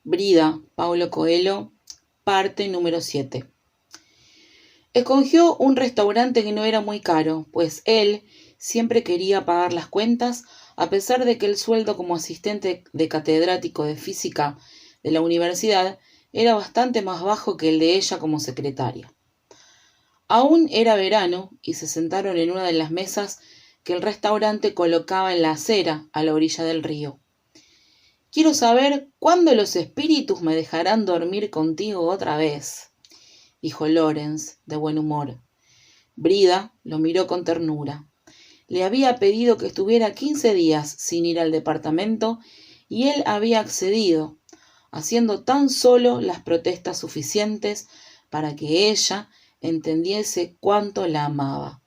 Brida, Paulo Coelho, parte número 7. Escogió un restaurante que no era muy caro, pues él siempre quería pagar las cuentas, a pesar de que el sueldo como asistente de catedrático de física de la universidad era bastante más bajo que el de ella como secretaria. Aún era verano y se sentaron en una de las mesas que el restaurante colocaba en la acera a la orilla del río. «Quiero saber cuándo los espíritus me dejarán dormir contigo otra vez», dijo Lawrence, de buen humor. Brida lo miró con ternura. Le había pedido que estuviera 15 días sin ir al departamento y él había accedido, haciendo tan solo las protestas suficientes para que ella entendiese cuánto la amaba.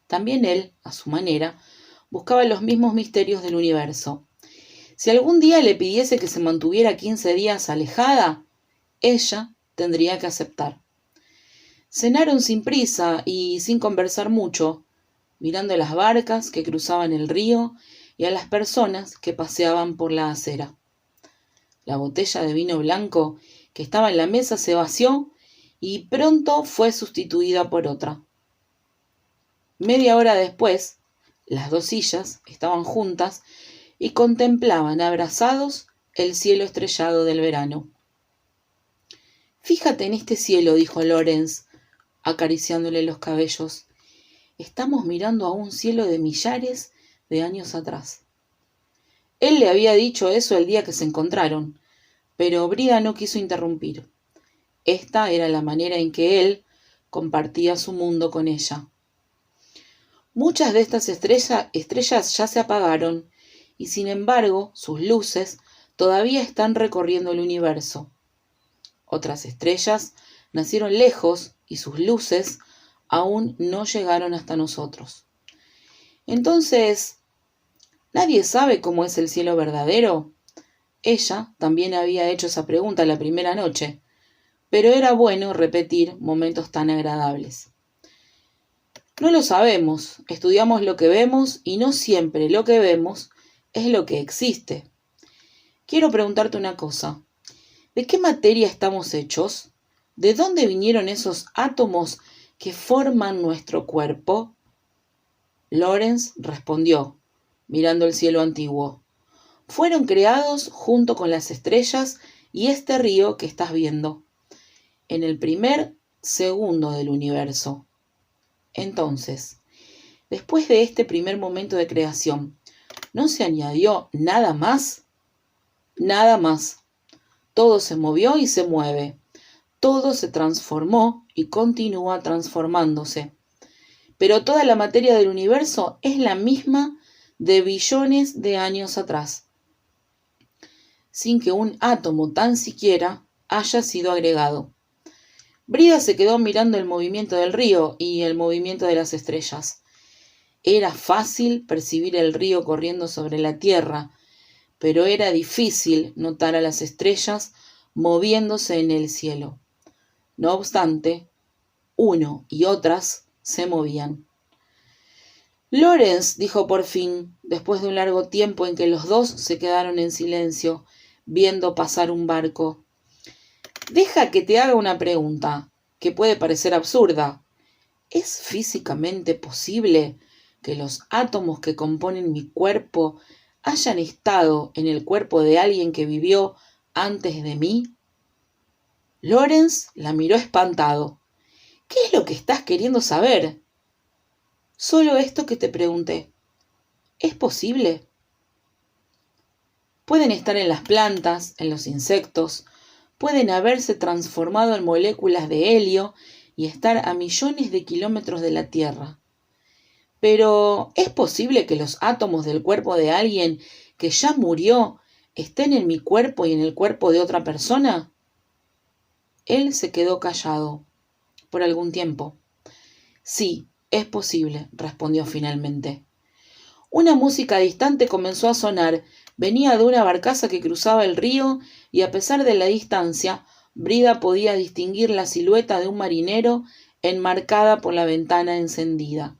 También él, a su manera, buscaba los mismos misterios del universo. Si algún día le pidiese que se mantuviera 15 días alejada, ella tendría que aceptar. Cenaron sin prisa y sin conversar mucho, mirando las barcas que cruzaban el río y a las personas que paseaban por la acera. La botella de vino blanco que estaba en la mesa se vació y pronto fue sustituida por otra. Media hora después, las dos sillas estaban juntas y contemplaban abrazados el cielo estrellado del verano. «Fíjate en este cielo», dijo Lawrence, acariciándole los cabellos. «Estamos mirando a un cielo de millares de años atrás». Él le había dicho eso el día que se encontraron, pero Brida no quiso interrumpir. Esta era la manera en que él compartía su mundo con ella. «Muchas de estas estrellas ya se apagaron, y sin embargo sus luces todavía están recorriendo el universo. Otras estrellas nacieron lejos y sus luces aún no llegaron hasta nosotros. Entonces, ¿nadie sabe cómo es el cielo verdadero?». Ella también había hecho esa pregunta la primera noche, pero era bueno repetir momentos tan agradables. «No lo sabemos, estudiamos lo que vemos y no siempre lo que vemos es lo que existe. Quiero preguntarte una cosa. ¿De qué materia estamos hechos? ¿De dónde vinieron esos átomos que forman nuestro cuerpo?». Lawrence respondió, mirando el cielo antiguo. «Fueron creados junto con las estrellas y este río que estás viendo, en el primer segundo del universo. Entonces, después de este primer momento de creación, ¿no se añadió nada más?». «Nada más. Todo se movió y se mueve. Todo se transformó y continúa transformándose. Pero toda la materia del universo es la misma de billones de años atrás, sin que un átomo tan siquiera haya sido agregado». Brida se quedó mirando el movimiento del río y el movimiento de las estrellas. Era fácil percibir el río corriendo sobre la tierra, pero era difícil notar a las estrellas moviéndose en el cielo. No obstante, uno y otras se movían. «Lawrence», dijo por fin, después de un largo tiempo en que los dos se quedaron en silencio, viendo pasar un barco. «Deja que te haga una pregunta, que puede parecer absurda. ¿Es físicamente posible que los átomos que componen mi cuerpo hayan estado en el cuerpo de alguien que vivió antes de mí?». Lawrence la miró espantado. «¿Qué es lo que estás queriendo saber?». «Solo esto que te pregunté. ¿Es posible?». Pueden estar en las plantas, en los insectos, pueden haberse transformado en moléculas de helio y estar a millones de kilómetros de la Tierra. Pero, ¿es posible que los átomos del cuerpo de alguien que ya murió estén en mi cuerpo y en el cuerpo de otra persona?». Él se quedó callado por algún tiempo. «Sí, es posible», respondió finalmente. Una música distante comenzó a sonar. Venía de una barcaza que cruzaba el río y a pesar de la distancia, Brida podía distinguir la silueta de un marinero enmarcada por la ventana encendida.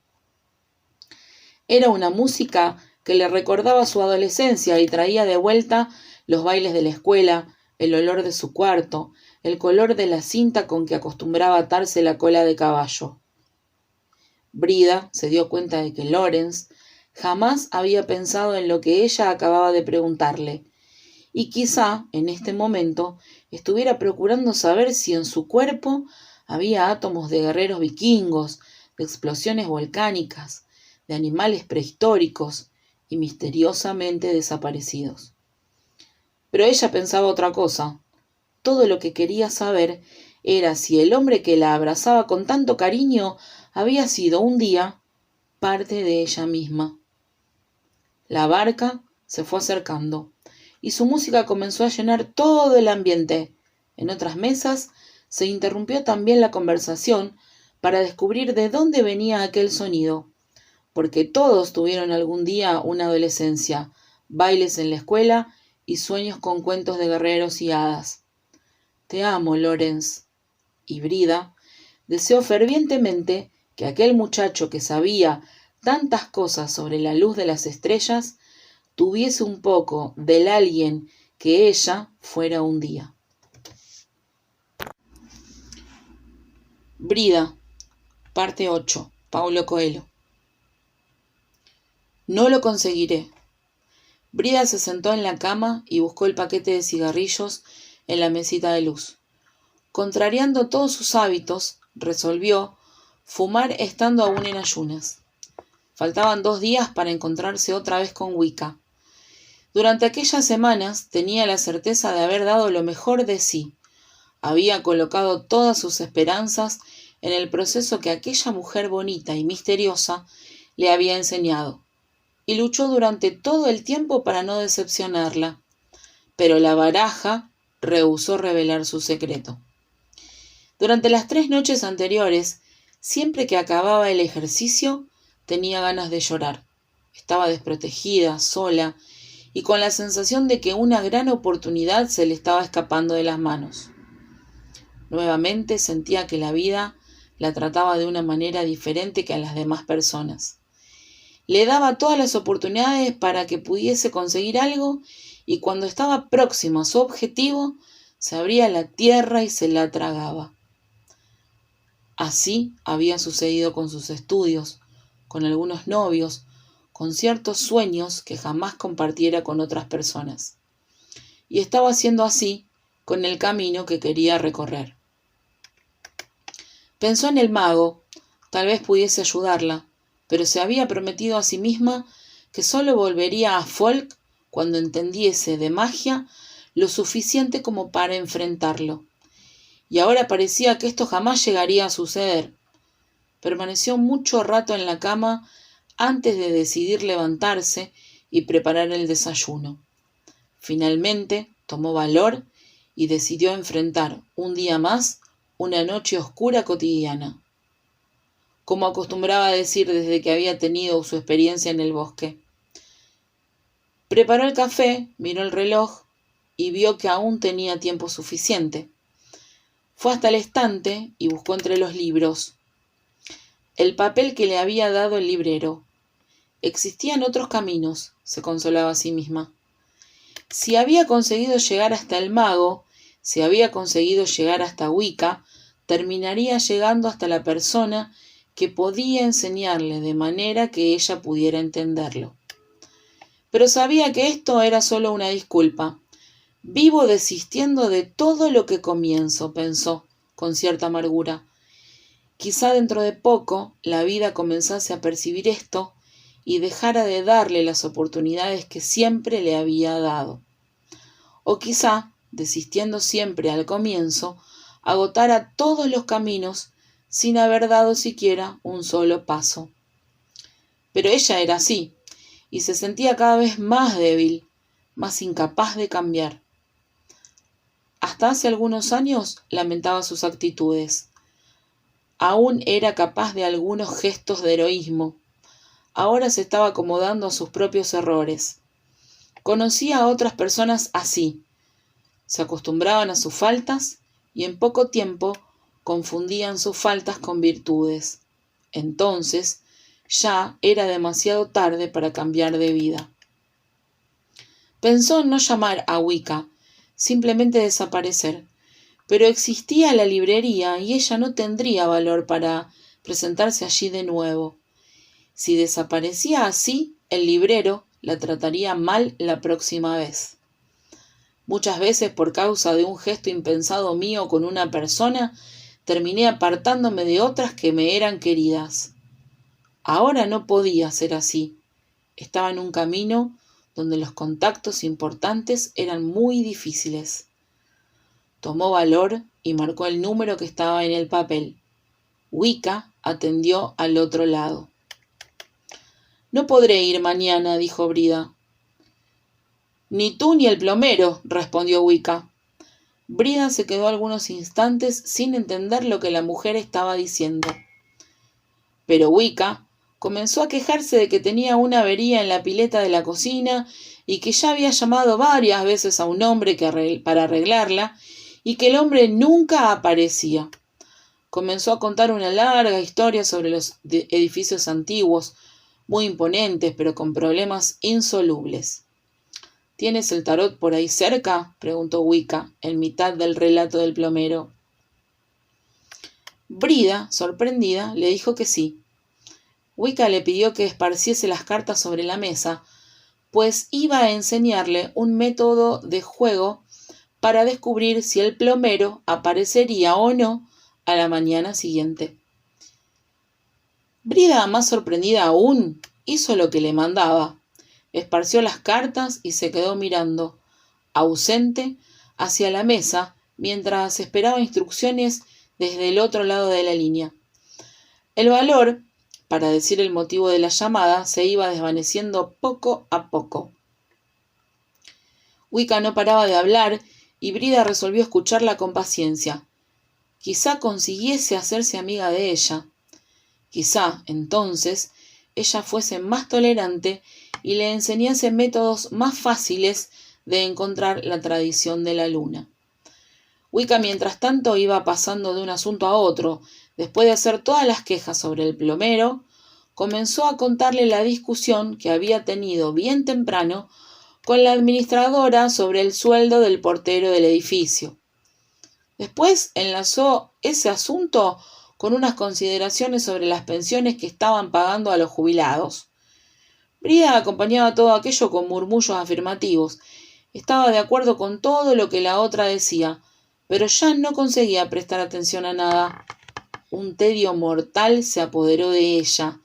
Era una música que le recordaba su adolescencia y traía de vuelta los bailes de la escuela, el olor de su cuarto, el color de la cinta con que acostumbraba atarse la cola de caballo. Brida se dio cuenta de que Lawrence jamás había pensado en lo que ella acababa de preguntarle, y quizá en este momento estuviera procurando saber si en su cuerpo había átomos de guerreros vikingos, de explosiones volcánicas, de animales prehistóricos y misteriosamente desaparecidos. Pero ella pensaba otra cosa. Todo lo que quería saber era si el hombre que la abrazaba con tanto cariño había sido un día parte de ella misma. La barca se fue acercando y su música comenzó a llenar todo el ambiente. En otras mesas se interrumpió también la conversación para descubrir de dónde venía aquel sonido, porque todos tuvieron algún día una adolescencia, bailes en la escuela y sueños con cuentos de guerreros y hadas. Te amo, Lawrence. Y Brida deseó fervientemente que aquel muchacho que sabía tantas cosas sobre la luz de las estrellas tuviese un poco del alguien que ella fuera un día. Brida, parte 8, Paulo Coelho. No lo conseguiré. Brida se sentó en la cama y buscó el paquete de cigarrillos en la mesita de luz. Contrariando todos sus hábitos, resolvió fumar estando aún en ayunas. Faltaban 2 días para encontrarse otra vez con Wicca. Durante aquellas semanas tenía la certeza de haber dado lo mejor de sí. Había colocado todas sus esperanzas en el proceso que aquella mujer bonita y misteriosa le había enseñado, y luchó durante todo el tiempo para no decepcionarla. Pero la baraja rehusó revelar su secreto. Durante las 3 noches anteriores, siempre que acababa el ejercicio, tenía ganas de llorar. Estaba desprotegida, sola, y con la sensación de que una gran oportunidad se le estaba escapando de las manos. Nuevamente sentía que la vida la trataba de una manera diferente que a las demás personas. Le daba todas las oportunidades para que pudiese conseguir algo, y cuando estaba próximo a su objetivo, se abría la tierra y se la tragaba. Así había sucedido con sus estudios, con algunos novios, con ciertos sueños que jamás compartiera con otras personas. Y estaba haciendo así con el camino que quería recorrer. Pensó en el mago, tal vez pudiese ayudarla, pero se había prometido a sí misma que solo volvería a Folk cuando entendiese de magia lo suficiente como para enfrentarlo. Y ahora parecía que esto jamás llegaría a suceder. Permaneció mucho rato en la cama antes de decidir levantarse y preparar el desayuno. Finalmente tomó valor y decidió enfrentar un día más una noche oscura cotidiana, como acostumbraba a decir desde que había tenido su experiencia en el bosque. Preparó el café, miró el reloj y vio que aún tenía tiempo suficiente. Fue hasta el estante y buscó entre los libros el papel que le había dado el librero. Existían otros caminos, se consolaba a sí misma. Si había conseguido llegar hasta el mago, si había conseguido llegar hasta Wicca, terminaría llegando hasta la persona que podía enseñarle de manera que ella pudiera entenderlo. Pero sabía que esto era solo una disculpa. Vivo desistiendo de todo lo que comienzo, pensó, con cierta amargura. Quizá dentro de poco la vida comenzase a percibir esto y dejara de darle las oportunidades que siempre le había dado. O quizá, desistiendo siempre al comienzo, agotara todos los caminos sin haber dado siquiera un solo paso. Pero ella era así, y se sentía cada vez más débil, más incapaz de cambiar. Hasta hace algunos años lamentaba sus actitudes. Aún era capaz de algunos gestos de heroísmo. Ahora se estaba acomodando a sus propios errores. Conocía a otras personas así. Se acostumbraban a sus faltas y en poco tiempo confundían sus faltas con virtudes. Entonces ya era demasiado tarde para cambiar de vida. Pensó en no llamar a Wicca, simplemente desaparecer. Pero existía la librería y ella no tendría valor para presentarse allí de nuevo. Si desaparecía así, el librero la trataría mal la próxima vez. Muchas veces, por causa de un gesto impensado mío con una persona, terminé apartándome de otras que me eran queridas. Ahora no podía ser así. Estaba en un camino donde los contactos importantes eran muy difíciles. Tomó valor y marcó el número que estaba en el papel. Wicca atendió al otro lado. «No podré ir mañana», dijo Brida. «Ni tú ni el plomero», respondió Wicca. Brida se quedó algunos instantes sin entender lo que la mujer estaba diciendo. Pero Wicca comenzó a quejarse de que tenía una avería en la pileta de la cocina y que ya había llamado varias veces a un hombre para arreglarla y que el hombre nunca aparecía. Comenzó a contar una larga historia sobre los edificios antiguos, muy imponentes pero con problemas insolubles. «¿Tienes el tarot por ahí cerca?», preguntó Wicca, en mitad del relato del plomero. Brida, sorprendida, le dijo que sí. Wicca le pidió que esparciese las cartas sobre la mesa, pues iba a enseñarle un método de juego para descubrir si el plomero aparecería o no a la mañana siguiente. Brida, más sorprendida aún, hizo lo que le mandaba. Esparció las cartas y se quedó mirando, ausente, hacia la mesa mientras esperaba instrucciones desde el otro lado de la línea. El valor, para decir el motivo de la llamada, se iba desvaneciendo poco a poco. Wicca no paraba de hablar y Brida resolvió escucharla con paciencia. Quizá consiguiese hacerse amiga de ella. Quizá, entonces, ella fuese más tolerante y le enseñase métodos más fáciles de encontrar la tradición de la luna. Wicca, mientras tanto, iba pasando de un asunto a otro. Después de hacer todas las quejas sobre el plomero, comenzó a contarle la discusión que había tenido bien temprano con la administradora sobre el sueldo del portero del edificio. Después enlazó ese asunto con unas consideraciones sobre las pensiones que estaban pagando a los jubilados. Brida acompañaba todo aquello con murmullos afirmativos. Estaba de acuerdo con todo lo que la otra decía, pero ya no conseguía prestar atención a nada. Un tedio mortal se apoderó de ella.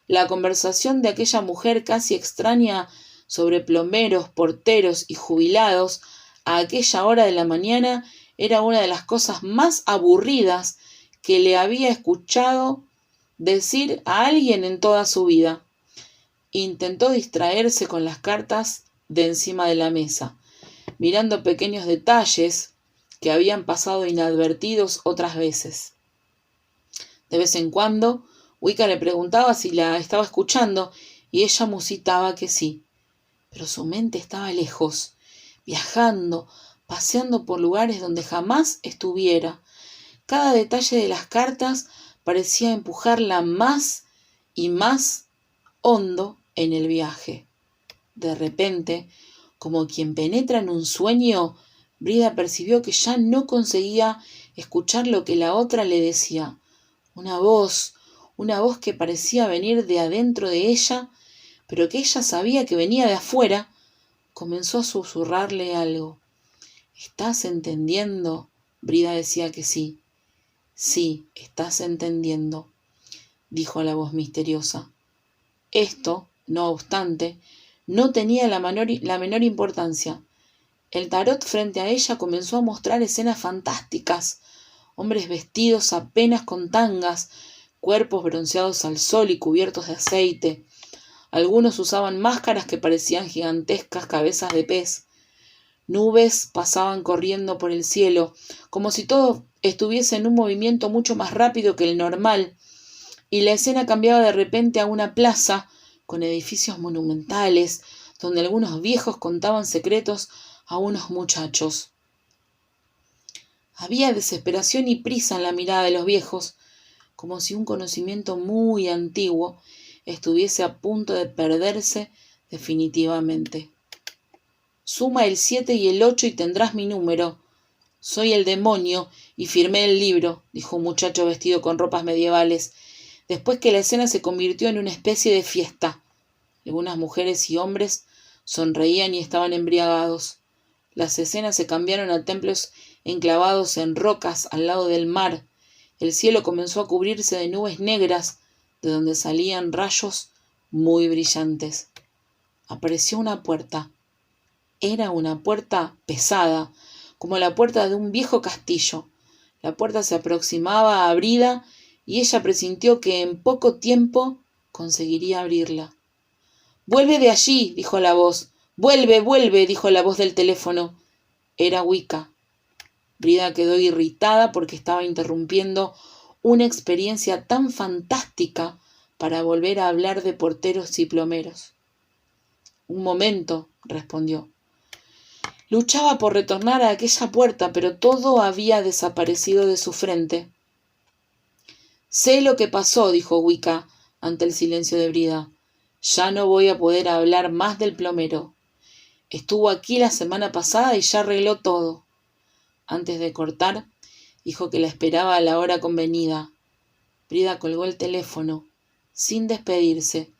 La conversación de aquella mujer casi extraña sobre plomeros, porteros y jubilados a aquella hora de la mañana era una de las cosas más aburridas que le había escuchado decir a alguien en toda su vida. Intentó distraerse con las cartas de encima de la mesa, mirando pequeños detalles que habían pasado inadvertidos otras veces. De vez en cuando, Wicca le preguntaba si la estaba escuchando y ella musitaba que sí. Pero su mente estaba lejos, viajando, paseando por lugares donde jamás estuviera. Cada detalle de las cartas parecía empujarla más y más hondo en el viaje. De repente, como quien penetra en un sueño, Brida percibió que ya no conseguía escuchar lo que la otra le decía. Una voz que parecía venir de adentro de ella, pero que ella sabía que venía de afuera, comenzó a susurrarle algo. «¿Estás entendiendo?», Brida decía que sí. «Sí, estás entendiendo», dijo la voz misteriosa. Esto, no obstante, no tenía la menor importancia. El tarot frente a ella comenzó a mostrar escenas fantásticas. Hombres vestidos apenas con tangas, cuerpos bronceados al sol y cubiertos de aceite. Algunos usaban máscaras que parecían gigantescas cabezas de pez. Nubes pasaban corriendo por el cielo, como si todo estuviese en un movimiento mucho más rápido que el normal, y la escena cambiaba de repente a una plaza con edificios monumentales, donde algunos viejos contaban secretos a unos muchachos. Había desesperación y prisa en la mirada de los viejos, como si un conocimiento muy antiguo estuviese a punto de perderse definitivamente. Suma el 7 y el 8 y tendrás mi número. Soy el demonio y firmé el libro, dijo un muchacho vestido con ropas medievales, después que la escena se convirtió en una especie de fiesta. Algunas mujeres y hombres sonreían y estaban embriagados. Las escenas se cambiaron a templos enclavados en rocas al lado del mar. El cielo comenzó a cubrirse de nubes negras, de donde salían rayos muy brillantes. Apareció una puerta. Era una puerta pesada, como la puerta de un viejo castillo. La puerta se aproximaba abrida y ella presintió que en poco tiempo conseguiría abrirla. «¡Vuelve de allí!», dijo la voz. «¡Vuelve, vuelve!», dijo la voz del teléfono. Era Wicca. Brida quedó irritada porque estaba interrumpiendo una experiencia tan fantástica para volver a hablar de porteros y plomeros. «Un momento», respondió. Luchaba por retornar a aquella puerta, pero todo había desaparecido de su frente. «Sé lo que pasó», dijo Wicca ante el silencio de Brida. «Ya no voy a poder hablar más del plomero. Estuvo aquí la semana pasada y ya arregló todo». Antes de cortar, dijo que la esperaba a la hora convenida. Brida colgó el teléfono, sin despedirse.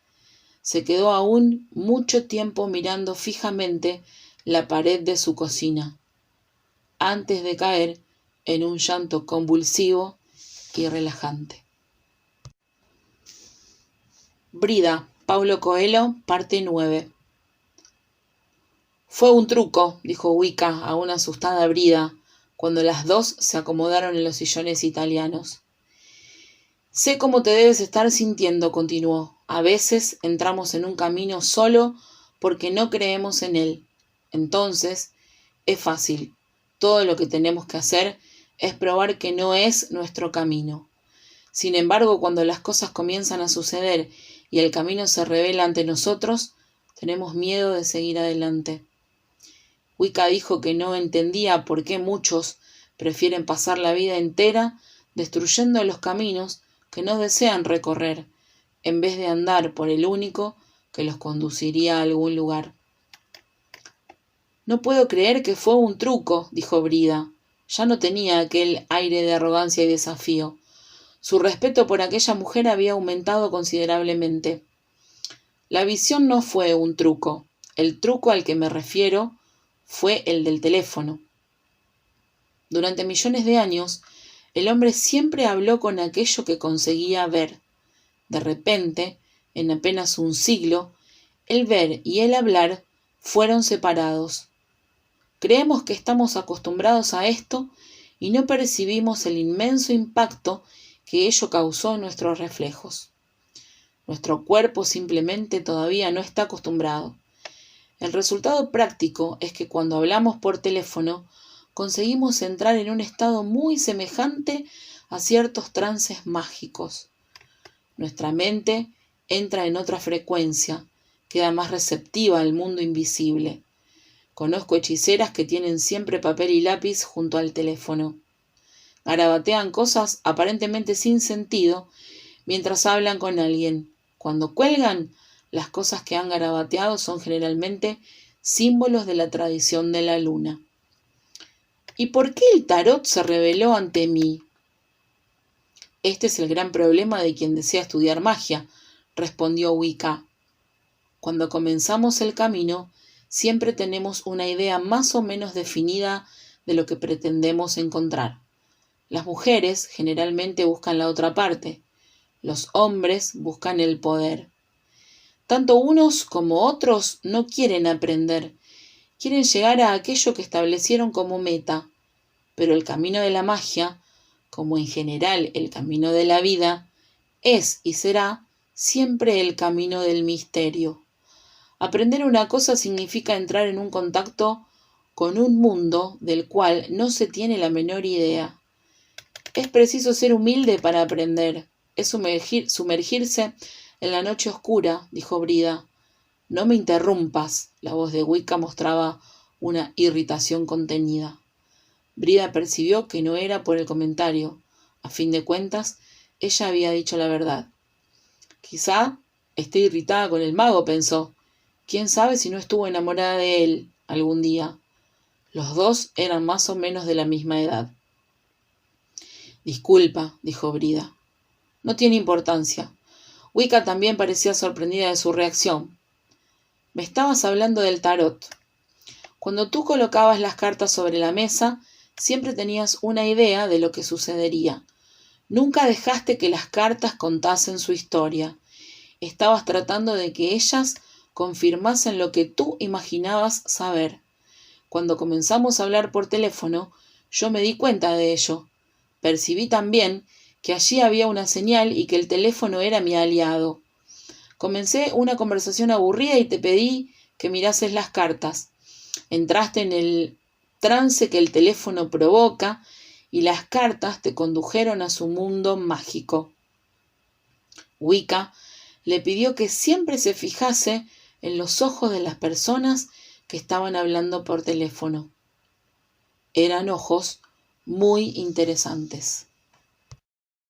Se quedó aún mucho tiempo mirando fijamente la pared de su cocina, antes de caer en un llanto convulsivo y relajante. Brida, Paulo Coelho, parte 9. «Fue un truco», dijo Wicca a una asustada Brida, cuando las dos se acomodaron en los sillones italianos. «Sé cómo te debes estar sintiendo», continuó. «A veces entramos en un camino solo porque no creemos en él. Entonces, es fácil. Todo lo que tenemos que hacer es probar que no es nuestro camino. Sin embargo, cuando las cosas comienzan a suceder y el camino se revela ante nosotros, tenemos miedo de seguir adelante». Wicca dijo que no entendía por qué muchos prefieren pasar la vida entera destruyendo los caminos que no desean recorrer, en vez de andar por el único que los conduciría a algún lugar. «No puedo creer que fue un truco», dijo Brida. Ya no tenía aquel aire de arrogancia y desafío. Su respeto por aquella mujer había aumentado considerablemente. «La visión no fue un truco. El truco al que me refiero fue el del teléfono. Durante millones de años, el hombre siempre habló con aquello que conseguía ver. De repente, en apenas un siglo, el ver y el hablar fueron separados. Creemos que estamos acostumbrados a esto y no percibimos el inmenso impacto que ello causó en nuestros reflejos. Nuestro cuerpo simplemente todavía no está acostumbrado. El resultado práctico es que cuando hablamos por teléfono conseguimos entrar en un estado muy semejante a ciertos trances mágicos. Nuestra mente entra en otra frecuencia, queda más receptiva al mundo invisible. Conozco hechiceras que tienen siempre papel y lápiz junto al teléfono. Garabatean cosas aparentemente sin sentido mientras hablan con alguien. Cuando cuelgan, las cosas que han garabateado son generalmente símbolos de la tradición de la luna. ¿Y por qué el tarot se reveló ante mí? Este es el gran problema de quien desea estudiar magia, respondió Wicca. Cuando comenzamos el camino, siempre tenemos una idea más o menos definida de lo que pretendemos encontrar. Las mujeres generalmente buscan la otra parte. Los hombres buscan el poder. Tanto unos como otros no quieren aprender, quieren llegar a aquello que establecieron como meta, pero el camino de la magia, como en general el camino de la vida, es y será siempre el camino del misterio. Aprender una cosa significa entrar en un contacto con un mundo del cual no se tiene la menor idea. Es preciso ser humilde para aprender, es sumergirse en la noche oscura, dijo Brida. «No me interrumpas», la voz de Wicca mostraba una irritación contenida. Brida percibió que no era por el comentario. A fin de cuentas, ella había dicho la verdad. «Quizá esté irritada con el mago», pensó. «¿Quién sabe si no estuvo enamorada de él? algún día. Los dos eran más o menos de la misma edad. Disculpa, dijo Brida. No tiene importancia. Wicca también parecía sorprendida de su reacción. Me estabas hablando del tarot. Cuando tú colocabas las cartas sobre la mesa, siempre tenías una idea de lo que sucedería. Nunca dejaste que las cartas contasen su historia. Estabas tratando de que ellas confirmasen lo que tú imaginabas saber. Cuando comenzamos a hablar por teléfono, yo me di cuenta de ello. Percibí también que allí había una señal y que el teléfono era mi aliado. Comencé una conversación aburrida y te pedí que mirases las cartas. Entraste en el trance que el teléfono provoca y las cartas te condujeron a su mundo mágico. Wicca le pidió que siempre se fijase en los ojos de las personas que estaban hablando por teléfono. Eran ojos muy interesantes.